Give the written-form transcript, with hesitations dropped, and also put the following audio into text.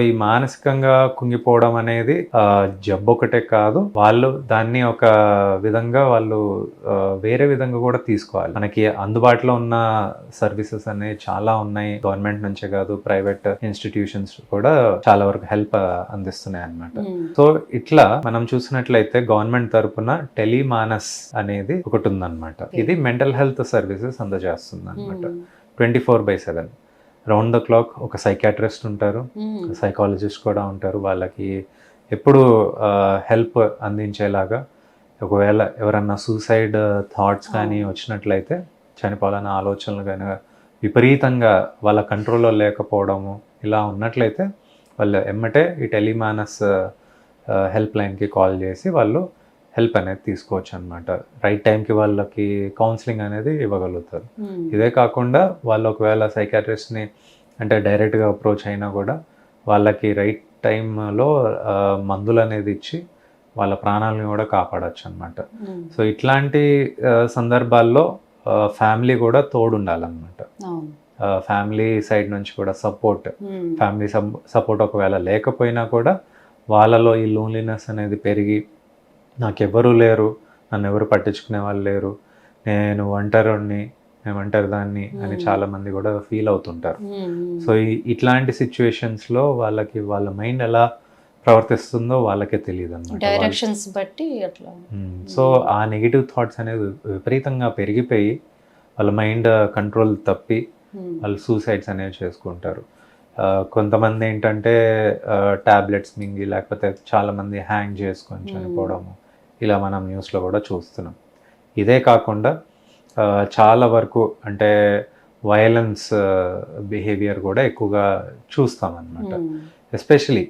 ఈ మానసికంగా కుంగిపోవడం అనేది జబ్బు ఒకటే కాదు. వాళ్ళు దాన్ని ఒక విధంగా వాళ్ళు వేరే విధంగా కూడా తీసుకోవాలి. మనకి అందుబాటులో ఉన్న సర్వీసెస్ అనేవి చాలా ఉన్నాయి. గవర్నమెంట్ నుంచే కాదు, ప్రైవేట్ ఇన్స్టిట్యూషన్స్ కూడా చాలా వరకు హెల్ప్ అందిస్తున్నాయి అన్నమాట. సో ఇట్లా మనం చూసినట్లయితే గవర్నమెంట్ తరపున టెలిమానస్ అనేది ఒకటి ఉందన్నమాట. ఇది మెంటల్ హెల్త్ సర్వీసెస్ అందజేస్తుంది అనమాట. 24/7 రౌండ్ ద క్లాక్ ఒక సైకాట్రిస్ట్ ఉంటారు, సైకాలజిస్ట్ కూడా ఉంటారు. వాళ్ళకి ఎప్పుడు హెల్ప్ అందించేలాగా, ఒకవేళ ఎవరన్నా సూసైడ్ థాట్స్ కానీ వచ్చినట్లయితే, చనిపోవాలన్న ఆలోచనలు కానీ విపరీతంగా వాళ్ళ కంట్రోల్లో లేకపోవడము ఇలా ఉన్నట్లయితే వాళ్ళు ఎమ్మటే ఈ టెలిమానస్ హెల్ప్ లైన్కి కాల్ చేసి వాళ్ళు హెల్ప్ అనేది తీసుకోవచ్చు అనమాట. రైట్ టైంకి వాళ్ళకి కౌన్సిలింగ్ అనేది ఇవ్వగలుగుతారు. ఇదే కాకుండా వాళ్ళు ఒకవేళ సైకాట్రిస్ట్ని అంటే డైరెక్ట్గా అప్రోచ్ అయినా కూడా వాళ్ళకి రైట్ టైంలో మందులు అనేది ఇచ్చి వాళ్ళ ప్రాణాలను కూడా కాపాడచ్చు అనమాట. సో ఇట్లాంటి సందర్భాల్లో ఫ్యామిలీ కూడా తోడుండాలన్నమాట. ఫ్యామిలీ సైడ్ నుంచి కూడా ఫ్యామిలీ సపోర్ట్ ఒకవేళ లేకపోయినా కూడా వాళ్ళలో ఈ లోన్లీనెస్ అనేది పెరిగి నాకెవ్వరూ లేరు, నన్ను ఎవరు పట్టించుకునే వాళ్ళు లేరు, నేను ఒంటరిని, నేను ఒంటరి దాన్ని అని చాలామంది కూడా ఫీల్ అవుతుంటారు. సో ఇట్లాంటి సిచ్యువేషన్స్లో వాళ్ళకి వాళ్ళ మైండ్ ఎలా ప్రవర్తిస్తుందో వాళ్ళకే తెలియదు అన్నమాట. డైరెక్షన్స్ బట్టి అట్లా. సో ఆ నెగిటివ్ థాట్స్ అనేది విపరీతంగా పెరిగిపోయి వాళ్ళ మైండ్ కంట్రోల్ తప్పి వాళ్ళు సూసైడ్స్ అనేవి చేసుకుంటారు. కొంతమంది ఏంటంటే టాబ్లెట్స్ మింగి, లేకపోతే చాలామంది హ్యాంగ్ చేసుకొని చనిపోవడము, ఇలా మనం న్యూస్లో కూడా చూస్తున్నాం. ఇదే కాకుండా చాలా వరకు అంటే వైలెన్స్ బిహేవియర్ కూడా ఎక్కువగా చూస్తాం అన్నమాట. ఎస్పెషలీ